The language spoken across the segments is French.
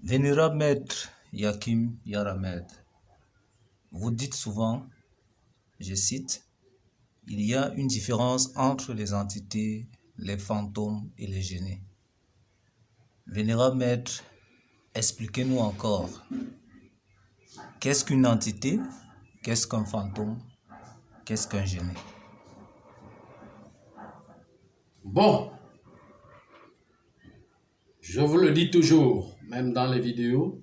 Vénérable Maître Yakim Yaramed, vous dites souvent, je cite, « Il y a une différence entre les entités, les fantômes et les génies. » Vénérable Maître, expliquez-nous encore, qu'est-ce qu'une entité, qu'est-ce qu'un fantôme, qu'est-ce qu'un génie? Bon, je vous le dis toujours, même dans les vidéos,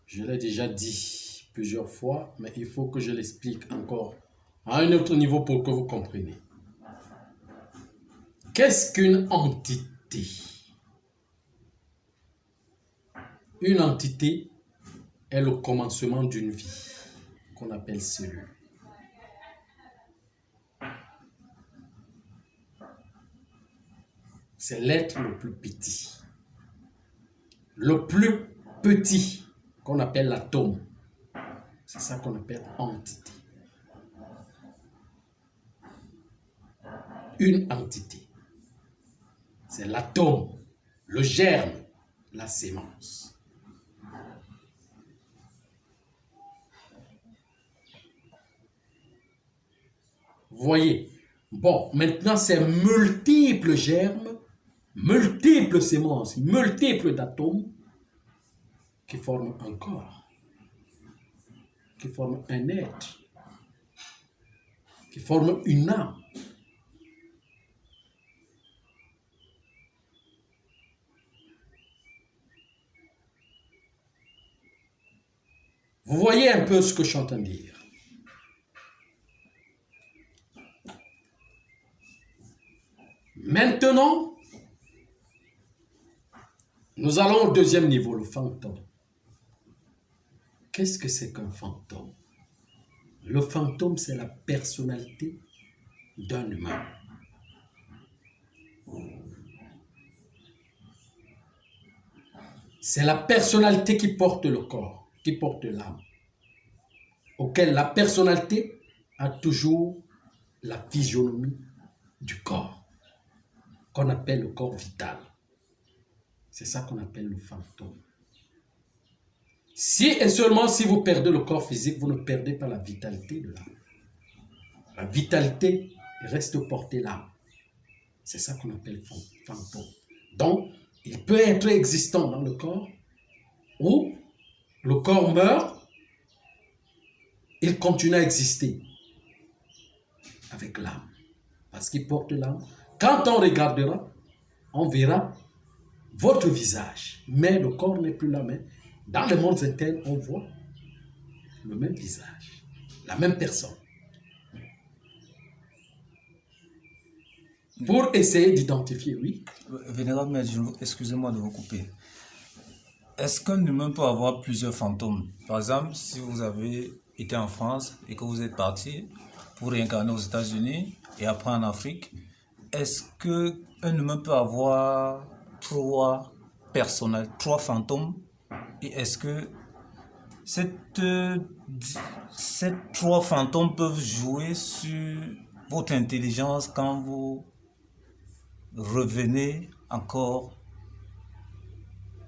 je l'ai déjà dit plusieurs fois, mais il faut que je l'explique encore à un autre niveau pour que vous compreniez. Qu'est-ce qu'une entité? Une entité est le commencement d'une vie qu'on appelle cellule. C'est l'être le plus petit. Le plus petit qu'on appelle l'atome. C'est ça qu'on appelle entité. Une entité. C'est l'atome, le germe, la sémence. Vous voyez? Bon, maintenant c'est multiples germes, multiples sémences, multiples d'atomes qui forment un corps, qui forment un être, qui forment une âme. Vous voyez un peu ce que je suis en train de dire. Maintenant, nous allons au deuxième niveau, le fantôme. Qu'est-ce que c'est qu'un fantôme? Le fantôme, c'est la personnalité d'un humain. C'est la personnalité qui porte le corps, qui porte l'âme, auquel la personnalité a toujours la physionomie du corps, qu'on appelle le corps vital. C'est ça qu'on appelle le fantôme. Si et seulement si vous perdez le corps physique, vous ne perdez pas la vitalité de l'âme. La vitalité reste portée l'âme. C'est ça qu'on appelle fantôme. Donc, il peut être existant dans le corps, ou le corps meurt, il continue à exister avec l'âme, parce qu'il porte l'âme. Quand on regardera, on verra votre visage, mais le corps n'est plus là. Mais dans le monde interne, on voit le même visage, la même personne. Pour essayer d'identifier, oui. Vénérable Maître, excusez-moi de vous couper. Est-ce qu'un humain peut avoir plusieurs fantômes? Par exemple, si vous avez été en France et que vous êtes parti pour réincarner aux États-Unis et après en Afrique, est-ce qu'un humain peut avoir trois fantômes? Et est-ce que ces trois fantômes peuvent jouer sur votre intelligence quand vous revenez encore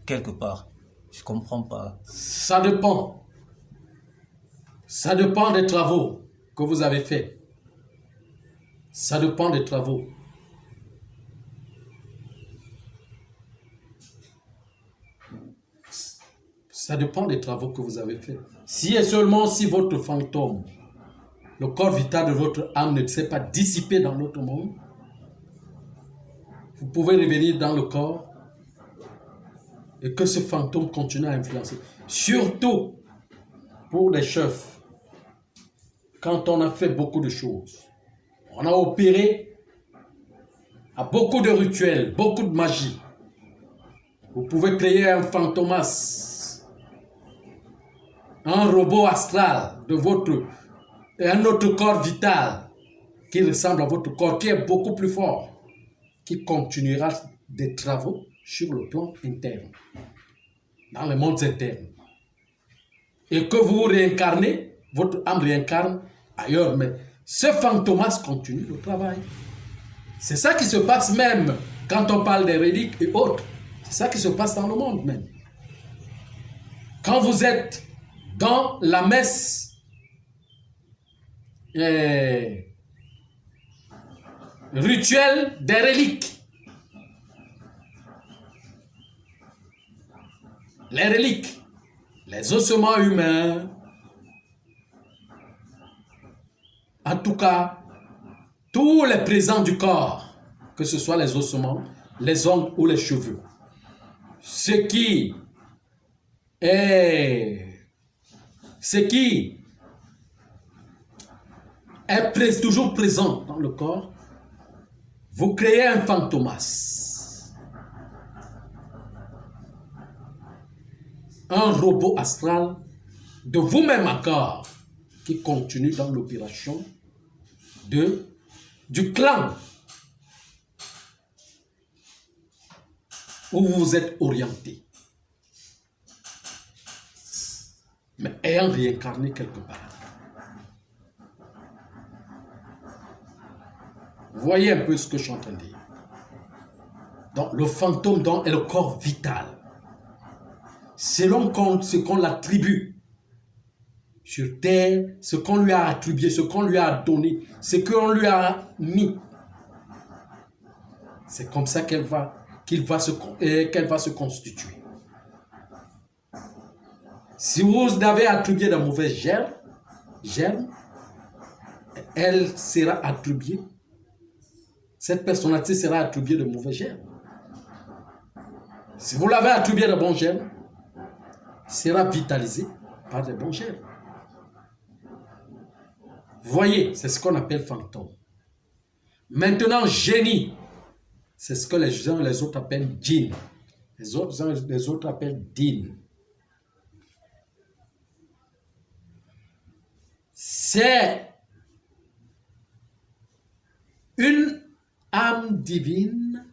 quelque part? Je ne comprends pas. Ça dépend. Ça dépend des travaux que vous avez faits. Ça dépend des travaux. Ça dépend des travaux que vous avez faits. Si et seulement si votre fantôme, le corps vital de votre âme ne s'est pas dissipé dans l'autre monde, vous pouvez revenir dans le corps et que ce fantôme continue à influencer. Surtout pour les chefs, quand on a fait beaucoup de choses, on a opéré à beaucoup de rituels, beaucoup de magie. Vous pouvez créer un fantomas, un robot astral de votre, et un autre corps vital qui ressemble à votre corps, qui est beaucoup plus fort, qui continuera des travaux sur le plan interne, dans le monde interne. Et que vous réincarnez, votre âme réincarne ailleurs, mais ce fantomas continue le travail. C'est ça qui se passe même quand on parle des reliques et autres. C'est ça qui se passe dans le monde même. Quand vous êtes dans la messe rituelle des reliques, les reliques, les ossements humains, en tout cas, tous les présents du corps, que ce soit les ossements, les ongles ou les cheveux, ce qui est toujours présent dans le corps, vous créez un fantomas, un robot astral de vous-même encore qui continue dans l'opération du clan où vous vous êtes orienté, mais ayant réincarné quelque part. Vous voyez un peu ce que je suis en train de dire. Donc, le fantôme est le corps vital. Selon ce qu'on l'attribue sur terre, ce qu'on lui a attribué, ce qu'on lui a donné, ce qu'on lui a mis. C'est comme ça qu'elle va se constituer. Si vous avez attribué de mauvais germes, elle sera attribuée. Cette personnalité sera attribuée de mauvais germes. Si vous l'avez attribué de bons germes, sera vitalisée par de bons germes. Vous voyez, c'est ce qu'on appelle fantôme. Maintenant, génie, c'est ce que les uns et les autres appellent djinn. Les autres appellent din. C'est une âme divine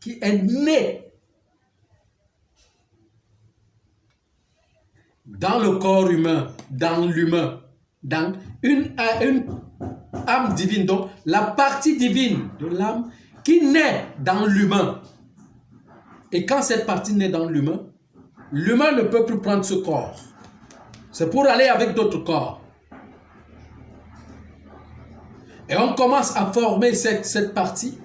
qui est née dans le corps humain, dans l'humain, dans une âme divine, donc la partie divine de l'âme qui naît dans l'humain. Et quand cette partie naît dans l'humain, l'humain ne peut plus prendre ce corps. C'est pour aller avec d'autres corps. Et on commence à former cette partie.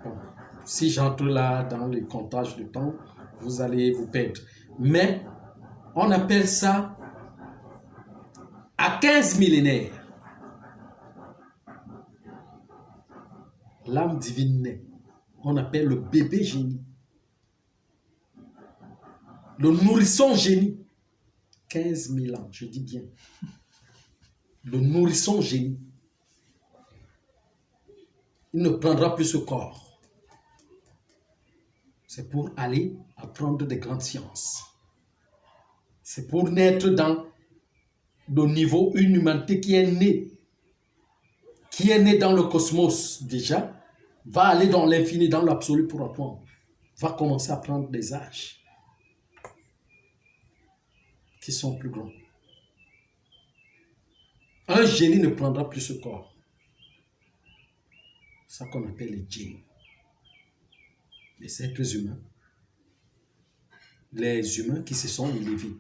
Bon, si j'entre là dans les comptages de temps, vous allez vous perdre. Mais on appelle ça à 15 millénaires. L'âme divine naît. On appelle le bébé génie. Le nourrisson génie. 15 000 ans, je dis bien. Le nourrisson génie. Il ne prendra plus ce corps. C'est pour aller apprendre des grandes sciences. C'est pour naître dans le niveau, une humanité qui est née dans le cosmos déjà, va aller dans l'infini, dans l'absolu pour apprendre. Va commencer à prendre des âges qui sont plus grands. Un génie ne prendra plus ce corps. C'est ça qu'on appelle les djinns. Les êtres humains. Les humains qui se sont élevés.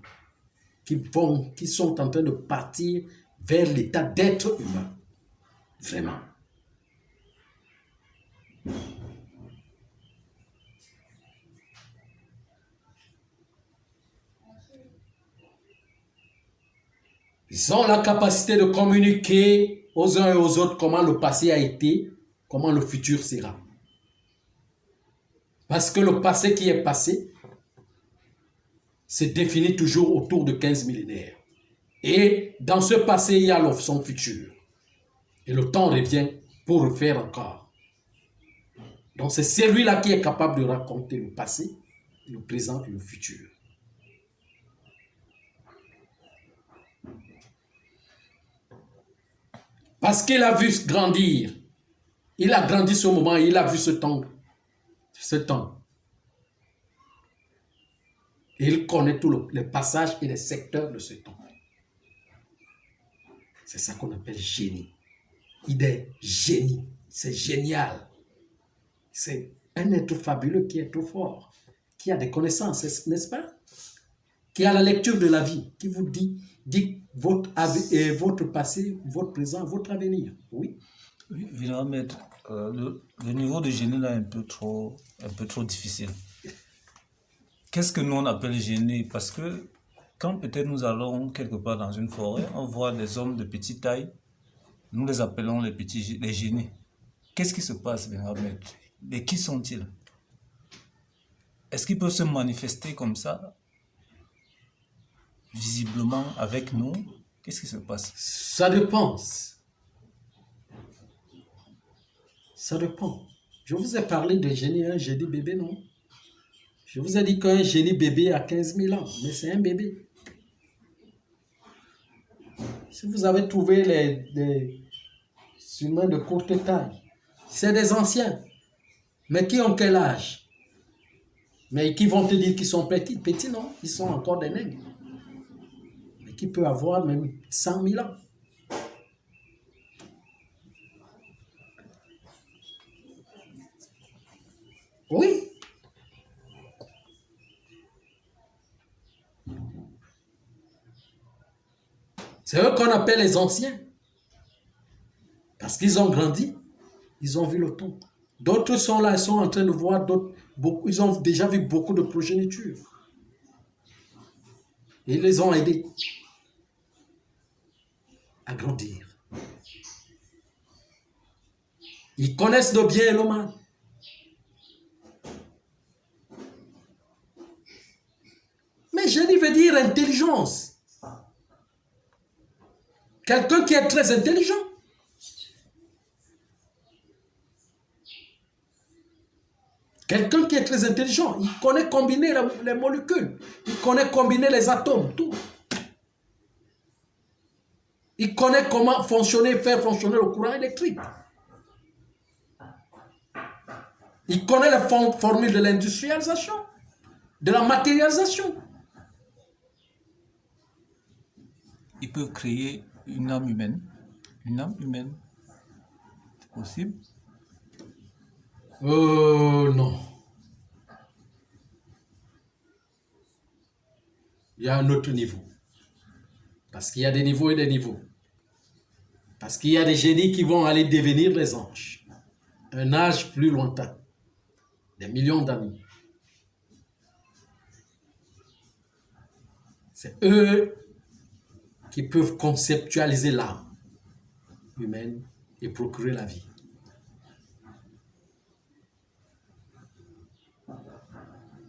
Qui sont en train de partir vers l'état d'être humain. Vraiment. Ils ont la capacité de communiquer aux uns et aux autres comment le passé a été, comment le futur sera. Parce que le passé qui est passé se définit toujours autour de 15 millénaires. Et dans ce passé, il y a son futur. Et le temps revient pour refaire encore. Donc c'est celui-là qui est capable de raconter le passé, le présent et le futur. Parce qu'il a vu grandir. Il a grandi ce moment, il a vu ce temps. Et il connaît tous les passages et les secteurs de ce temps. C'est ça qu'on appelle génie. Il est génie. C'est génial. C'est un être fabuleux qui est trop fort. qui a des connaissances, n'est-ce pas? Qui a la lecture de la vie, qui vous dit votre passé, votre présent, votre avenir. Oui. Oui, évidemment, maître, le niveau de génie là est un peu trop difficile. Qu'est-ce que nous on appelle génie? Parce que quand peut-être nous allons quelque part dans une forêt, on voit des hommes de petite taille, nous les appelons les génies. Qu'est-ce qui se passe, vénérable maître? Et qui sont-ils? Est-ce qu'ils peuvent se manifester comme ça, visiblement avec nous? Qu'est-ce qui se passe? Ça dépend. Ça dépend. Je vous ai parlé de génie, un génie bébé, non? Je vous ai dit qu'un génie bébé a 15 000 ans, mais c'est un bébé. Si vous avez trouvé les humains de courte taille, c'est des anciens. Mais qui ont quel âge? Mais qui vont te dire qu'ils sont petits? Petits, non? Ils sont encore des nègres. Mais qui peut avoir même 100 000 ans? Oui. C'est eux qu'on appelle les anciens. Parce qu'ils ont grandi. Ils ont vu le temps. D'autres sont là, ils sont en train de voir ils ont déjà vu beaucoup de progéniture. Et ils les ont aidés à grandir. Ils connaissent le bien et le mal. Mais génie veut dire intelligence. Quelqu'un qui est très intelligent. Quelqu'un qui est très intelligent, il connaît combiner les molécules, il connaît combiner les atomes, tout. Il connaît comment faire fonctionner le courant électrique. Il connaît les formules de l'industrialisation, de la matérialisation. Ils peuvent créer une âme humaine. Une âme humaine. C'est possible? Non. Il y a un autre niveau. Parce qu'il y a des niveaux et des niveaux. Parce qu'il y a des génies qui vont aller devenir les anges. Un âge plus lointain. Des millions d'années. C'est eux qui peuvent conceptualiser l'âme humaine et procurer la vie.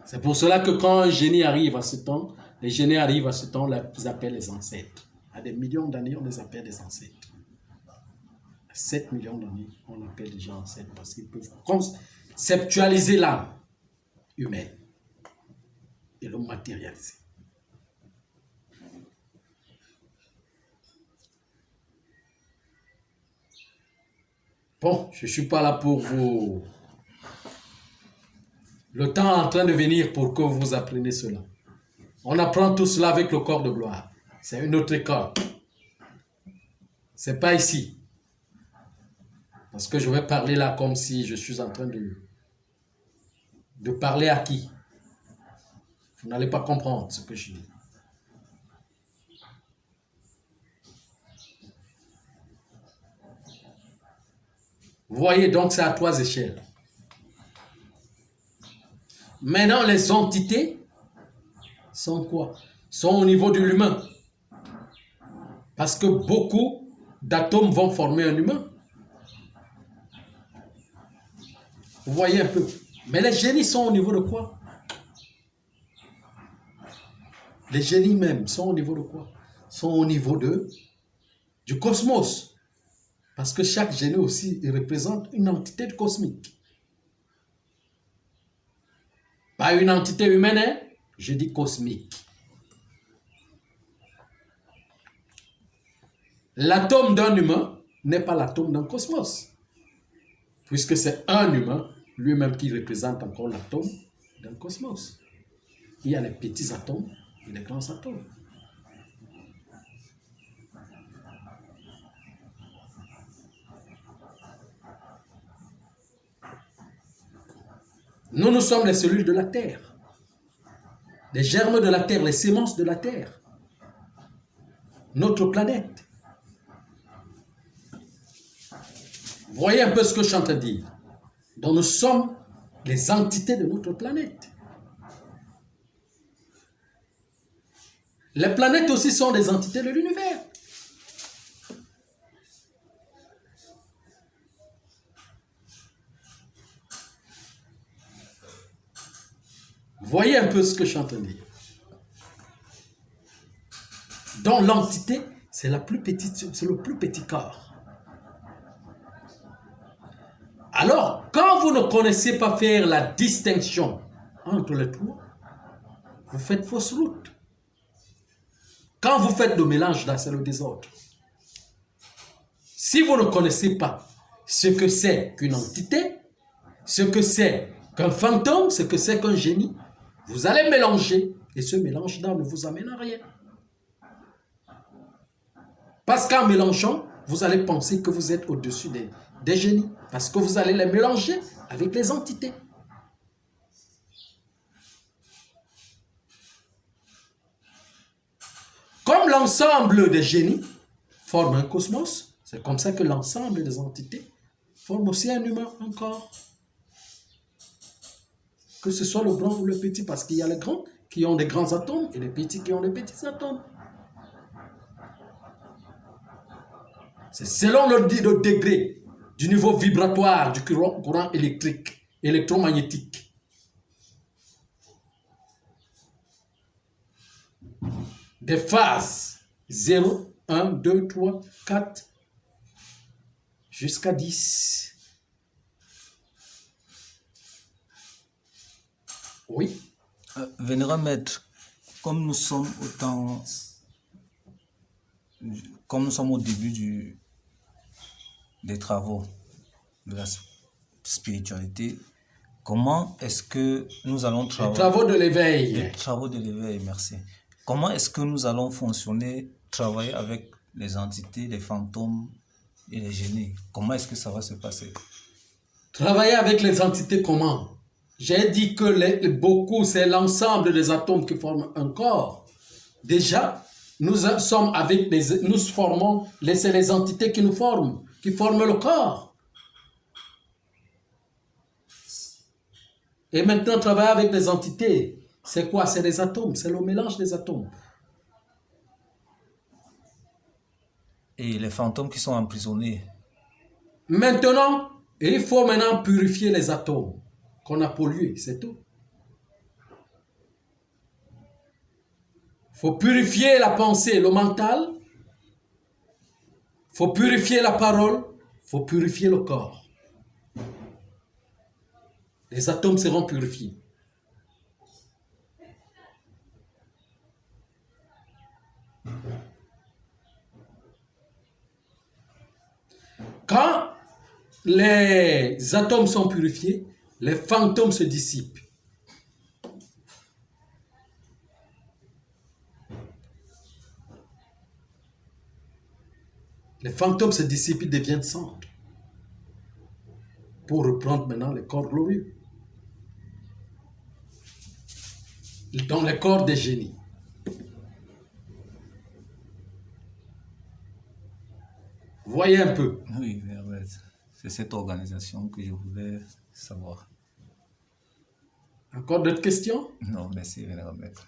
C'est pour cela que quand un génie arrive à ce temps, les génies arrivent à ce temps, on les appelle les ancêtres. À des millions d'années, on les appelle des ancêtres. À 7 millions d'années, on appelle les gens ancêtres parce qu'ils peuvent conceptualiser l'âme humaine et le matérialiser. Bon, je ne suis pas là pour vous... Le temps est en train de venir pour que vous appreniez cela. On apprend tout cela avec le corps de gloire. C'est une autre école. C'est pas ici. Parce que je vais parler là comme si je suis en train de parler à qui? Vous n'allez pas comprendre ce que je dis. Vous voyez, donc c'est à 3 échelles. Maintenant, les entités sont quoi? Sont au niveau de l'humain. Parce que beaucoup d'atomes vont former un humain. Vous voyez un peu. Mais les génies sont au niveau de quoi? Les génies même sont au niveau de quoi? Sont au niveau du cosmos. Parce que chaque génie aussi il représente une entité cosmique. Pas une entité humaine, hein? Je dis cosmique. L'atome d'un humain n'est pas l'atome d'un cosmos. Puisque c'est un humain lui-même qui représente encore l'atome d'un cosmos. Il y a les petits atomes et les grands atomes. Nous sommes les cellules de la Terre. les germes de la terre, les semences de la terre, notre planète. Voyez un peu ce que je suis en train de dire. Donc nous sommes les entités de notre planète. Les planètes aussi sont des entités de l'univers. Voyez un peu ce que je suis en train de dire. Donc l'entité, c'est la plus petite, c'est le plus petit corps. Alors, quand vous ne connaissez pas faire la distinction entre les trois, vous faites fausse route. Quand vous faites le mélange, là, c'est le désordre. Si vous ne connaissez pas ce que c'est qu'une entité, ce que c'est qu'un fantôme, ce que c'est qu'un génie, vous allez mélanger. Et ce mélange-là ne vous amène à rien. Parce qu'en mélangeant, vous allez penser que vous êtes au-dessus des génies. Parce que vous allez les mélanger avec les entités. Comme l'ensemble des génies forme un cosmos, c'est comme ça que l'ensemble des entités forme aussi un humain, un corps. Que ce soit le grand ou le petit, parce qu'il y a les grands qui ont des grands atomes et les petits qui ont des petits atomes. C'est selon le degré du niveau vibratoire du courant électrique, électromagnétique. Des phases 0, 1, 2, 3, 4, jusqu'à 10. Oui. Vénérable Maître, comme nous sommes au début des travaux de la spiritualité, comment est-ce que nous allons travailler? Les travaux de l'éveil. Les travaux de l'éveil, merci. Comment est-ce que nous allons fonctionner, travailler avec les entités, les fantômes et les génies? Comment est-ce que ça va se passer? Travailler avec les entités comment? J'ai dit que beaucoup, c'est l'ensemble des atomes qui forment un corps. Déjà, nous formons, c'est les entités qui nous forment, qui forment le corps. Et maintenant, travailler avec des entités, c'est quoi? C'est les atomes, c'est le mélange des atomes. Et les fantômes qui sont emprisonnés? Maintenant, il faut maintenant purifier les atomes qu'on a pollués, c'est tout. Il faut purifier la pensée, le mental. Il faut purifier la parole. Il faut purifier le corps. Les atomes seront purifiés. Quand les atomes sont purifiés, les fantômes se dissipent. Les fantômes se dissipent, ils deviennent cendres. Pour reprendre maintenant les corps glorieux. Dans les corps des génies. Voyez un peu. Oui, c'est cette organisation que je voulais savoir. Encore d'autres questions? Non, merci, Vénérable Maître.